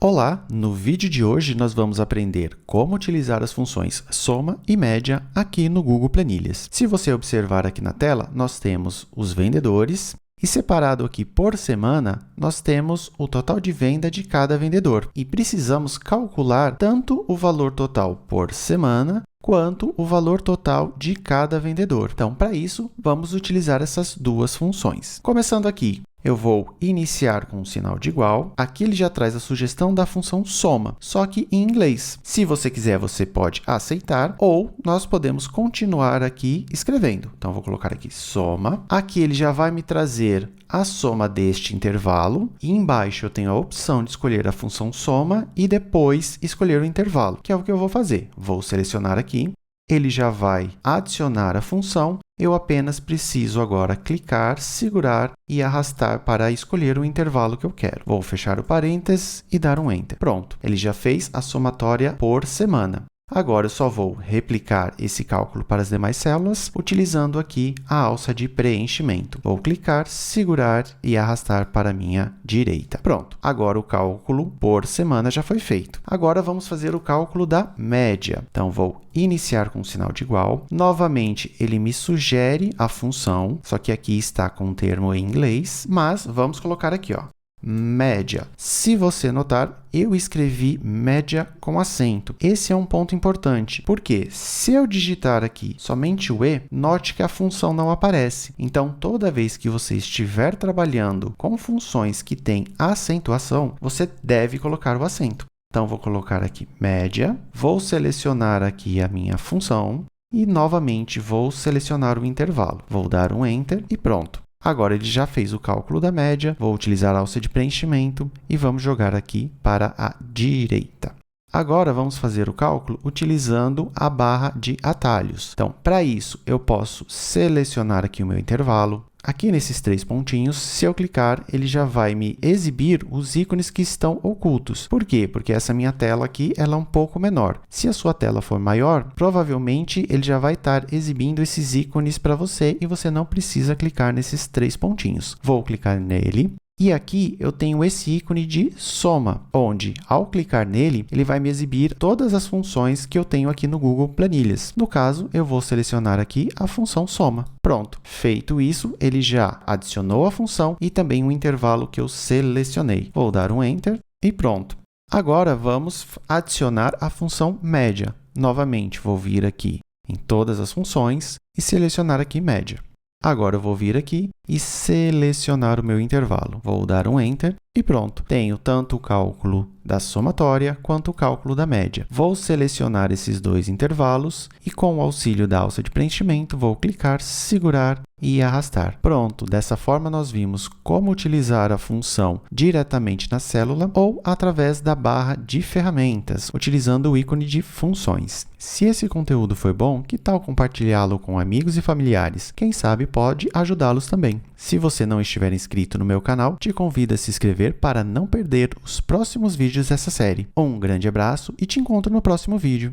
Olá! No vídeo de hoje, nós vamos aprender como utilizar as funções soma e média aqui no Google Planilhas. Se você observar aqui na tela, nós temos os vendedores e separado aqui por semana, nós temos o total de venda de cada vendedor. E precisamos calcular tanto o valor total por semana quanto o valor total de cada vendedor. Então, para isso, vamos utilizar essas duas funções. Começando aqui, eu vou iniciar com um sinal de igual. Aqui ele já traz a sugestão da função soma, só que em inglês. Se você quiser, você pode aceitar ou nós podemos continuar aqui escrevendo. Então, vou colocar aqui soma. Aqui ele já vai me trazer a soma deste intervalo e embaixo eu tenho a opção de escolher a função soma e depois escolher o intervalo, que é o que eu vou fazer. Vou selecionar aqui, ele já vai adicionar a função. Eu apenas preciso agora clicar, segurar e arrastar para escolher o intervalo que eu quero. Vou fechar o parênteses e dar um Enter. Pronto, ele já fez a somatória por semana. Agora, eu só vou replicar esse cálculo para as demais células, utilizando aqui a alça de preenchimento. Vou clicar, segurar e arrastar para a minha direita. Pronto, agora o cálculo por semana já foi feito. Agora, vamos fazer o cálculo da média. Então, vou iniciar com um sinal de igual. Novamente, ele me sugere a função, só que aqui está com um termo em inglês, mas vamos colocar aqui, ó. Média. Se você notar, eu escrevi média com acento. Esse é um ponto importante, porque se eu digitar aqui somente o E, note que a função não aparece. Então, toda vez que você estiver trabalhando com funções que têm acentuação, você deve colocar o acento. Então, vou colocar aqui média, vou selecionar aqui a minha função e, novamente, vou selecionar o intervalo. Vou dar um Enter e pronto. Agora, ele já fez o cálculo da média, vou utilizar a alça de preenchimento e vamos jogar aqui para a direita. Agora, vamos fazer o cálculo utilizando a barra de atalhos. Então, para isso, eu posso selecionar aqui o meu intervalo. Aqui nesses três pontinhos, se eu clicar, ele já vai me exibir os ícones que estão ocultos. Por quê? Porque essa minha tela aqui ela é um pouco menor. Se a sua tela for maior, provavelmente ele já vai estar exibindo esses ícones para você e você não precisa clicar nesses três pontinhos. Vou clicar nele. E aqui eu tenho esse ícone de soma, onde, ao clicar nele, ele vai me exibir todas as funções que eu tenho aqui no Google Planilhas. No caso, eu vou selecionar aqui a função soma. Pronto. Feito isso, ele já adicionou a função e também o intervalo que eu selecionei. Vou dar um Enter e pronto. Agora, vamos adicionar a função média. Novamente, vou vir aqui em todas as funções e selecionar aqui média. Agora, eu vou vir aqui e selecionar o meu intervalo. Vou dar um Enter e pronto. Tenho tanto o cálculo da somatória quanto o cálculo da média. Vou selecionar esses dois intervalos e, com o auxílio da alça de preenchimento, vou clicar, segurar e arrastar. Pronto, dessa forma nós vimos como utilizar a função diretamente na célula ou através da barra de ferramentas, utilizando o ícone de funções. Se esse conteúdo foi bom, que tal compartilhá-lo com amigos e familiares? Quem sabe pode ajudá-los também. Se você não estiver inscrito no meu canal, te convido a se inscrever para não perder os próximos vídeos dessa série. Um grande abraço e te encontro no próximo vídeo.